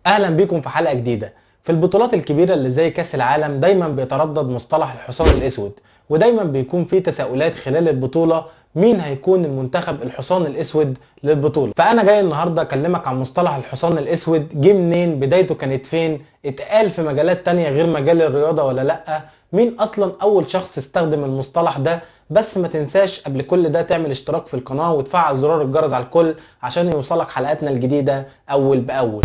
اهلا بيكم في حلقة جديدة. في البطولات الكبيرة اللي زي كأس العالم دايما بيتردد مصطلح الحصان الاسود، ودايما بيكون في تساؤلات خلال البطولة مين هيكون المنتخب الحصان الاسود للبطولة. فانا جاي النهاردة اكلمك عن مصطلح الحصان الاسود، جه منين، بدايته كانت فين، اتقال في مجالات تانية غير مجال الرياضة ولا لأ، مين اصلا اول شخص استخدم المصطلح ده. بس ما تنساش قبل كل ده تعمل اشتراك في القناة وتفعل زرار الجرس على الكل عشان يوصلك حلقاتنا الجديدة اول باول.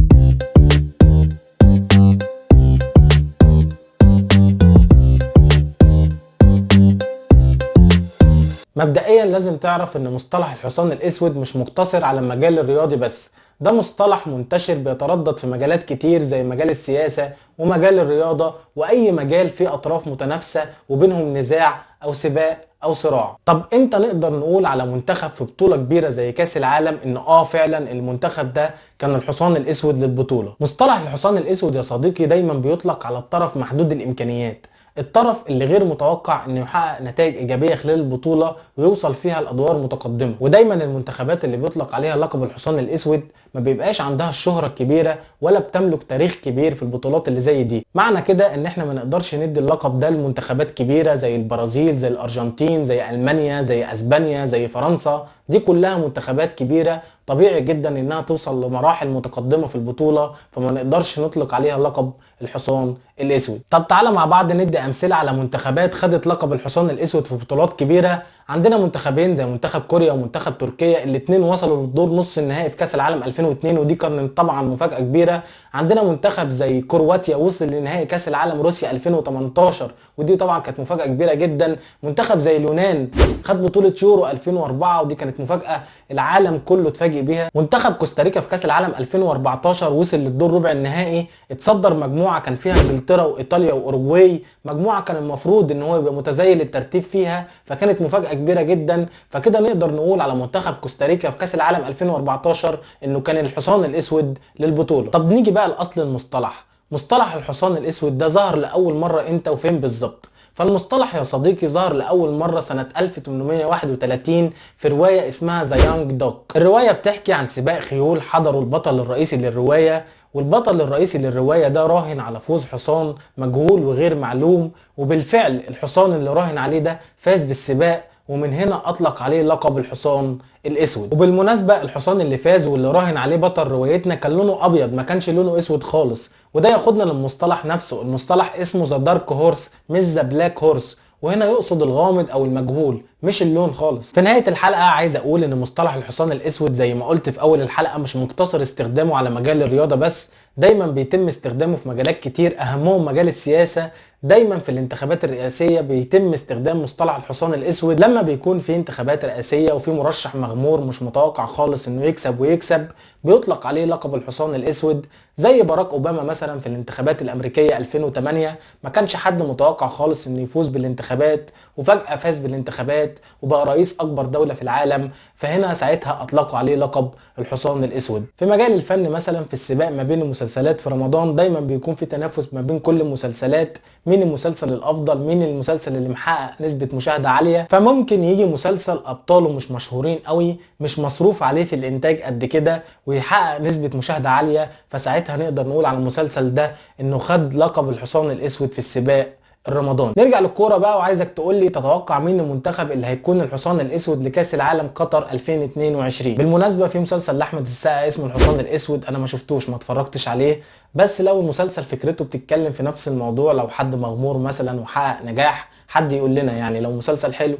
مبدئيا لازم تعرف ان مصطلح الحصان الاسود مش مقتصر على المجال الرياضي بس، ده مصطلح منتشر بيتردد في مجالات كتير زي مجال السياسة ومجال الرياضة واي مجال فيه اطراف متنافسة وبينهم نزاع او سباق او صراع. طب امتى نقدر نقول على منتخب في بطولة كبيرة زي كاس العالم ان فعلا المنتخب ده كان الحصان الاسود للبطولة؟ مصطلح الحصان الاسود يا صديقي دايما بيطلق على الطرف محدود الامكانيات، الطرف اللي غير متوقع انه يحقق نتائج ايجابيه خلال البطوله ويوصل فيها لادوار متقدمه. ودايما المنتخبات اللي بيطلق عليها لقب الحصان الاسود ما بيبقاش عندها الشهره الكبيره ولا بتملك تاريخ كبير في البطولات اللي زي دي. معنى كده ان احنا ما نقدرش ندي اللقب ده لمنتخبات كبيره زي البرازيل، زي الارجنتين، زي المانيا، زي اسبانيا، زي فرنسا. دي كلها منتخبات كبيره طبيعي جدا انها توصل لمراحل متقدمه في البطوله، فما نقدرش نطلق عليها لقب الحصان الاسود. طب تعالى مع بعض ندي امثله على منتخبات خدت لقب الحصان الاسود في بطولات كبيره. عندنا منتخبين زي منتخب كوريا ومنتخب تركيا، الاثنين وصلوا للدور نص النهائي في كاس العالم 2002 ودي كانت طبعا مفاجاه كبيره. عندنا منتخب زي كرواتيا وصل لنهائي كاس العالم روسيا 2018 ودي طبعا كانت مفاجاه كبيره جدا. منتخب زي اليونان خد بطوله يورو 2004 ودي كانت مفاجاه العالم كله اتفاجئ بيها. منتخب كوستاريكا في كاس العالم 2014 وصل للدور ربع النهائي، اتصدر مجموعه كان فيها انجلترا وايطاليا واوروجواي، مجموعه كان المفروض ان هو يبقى متزايل الترتيب فيها، فكانت مفاجاه كبيره جدا. فكده نقدر نقول على منتخب كوستاريكا في كاس العالم 2014 انه كان الحصان الاسود للبطوله. طب نيجي بقى لاصل المصطلح. مصطلح الحصان الاسود ده ظهر لاول مره امتى وفين بالظبط؟ فالمصطلح يا صديقي ظهر لأول مرة سنة 1831 في رواية اسمها ذا يانج دوك. الرواية بتحكي عن سباق خيول حضره البطل الرئيسي للرواية، والبطل الرئيسي للرواية ده راهن على فوز حصان مجهول وغير معلوم، وبالفعل الحصان اللي راهن عليه ده فاز بالسباق، ومن هنا أطلق عليه لقب الحصان الاسود. وبالمناسبة الحصان اللي فاز واللي راهن عليه بطل روايتنا كان لونه ابيض، ما كانش لونه اسود خالص، وده ياخدنا للمصطلح نفسه. المصطلح اسمه ذا دارك هورس مش ذا بلاك هورس، وهنا يقصد الغامض او المجهول مش اللون خالص. في نهاية الحلقة عايز اقول ان مصطلح الحصان الاسود زي ما قلت في اول الحلقة مش مقتصر استخدامه على مجال الرياضة بس، دايما بيتم استخدامه في مجالات كتير اهمهم مجال السياسة. دايما في الانتخابات الرئاسية بيتم استخدام مصطلح الحصان الاسود لما بيكون في انتخابات رئاسية وفي مرشح مغمور مش متوقع خالص انه يكسب بيطلق عليه لقب الحصان الاسود. زي باراك اوباما مثلا في الانتخابات الامريكية 2008 ما كانش حد متوقع خالص انه يفوز بالانتخابات وفجأة فاز بالانتخابات وبقى رئيس اكبر دولة في العالم، فهنا ساعتها اطلقوا عليه لقب الحصان الاسود. في مجال الفن مثلا في السباق ما بين المسلسلات في رمضان دايما بيكون في تنافس ما بين كل المسلسلات، مين المسلسل الافضل، مين المسلسل اللي محقق نسبة مشاهدة عالية. فممكن يجي مسلسل ابطاله مش مشهورين قوي، مش مصروف عليه في الانتاج قد كده ويحقق نسبة مشاهدة عالية، فساعتها نقدر نقول على المسلسل ده انه خد لقب الحصان الاسود في السباق الرمضان. نرجع للكوره بقى وعايزك تقول لي تتوقع مين المنتخب اللي هيكون الحصان الاسود لكاس العالم قطر 2022. بالمناسبه في مسلسل لاحمد السقا اسمه الحصان الاسود، انا ما شفتوش ما اتفرجتش عليه، بس لو المسلسل فكرته بتتكلم في نفس الموضوع، لو حد مغمور مثلا وحقق نجاح حد يقول لنا، يعني لو مسلسل حلو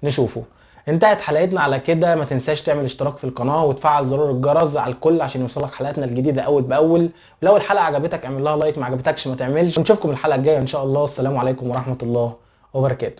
نشوفه. انتهت حلقتنا على كده، ما تنساش تعمل اشتراك في القناة وتفعل زرار الجرس على الكل عشان يوصلك حلقاتنا الجديدة اول باول، ولو الحلقة عجبتك اعمل لها لايك، ما عجبتكش ما تعملش. ونشوفكم الحلقة الجاية ان شاء الله. السلام عليكم ورحمة الله وبركاته.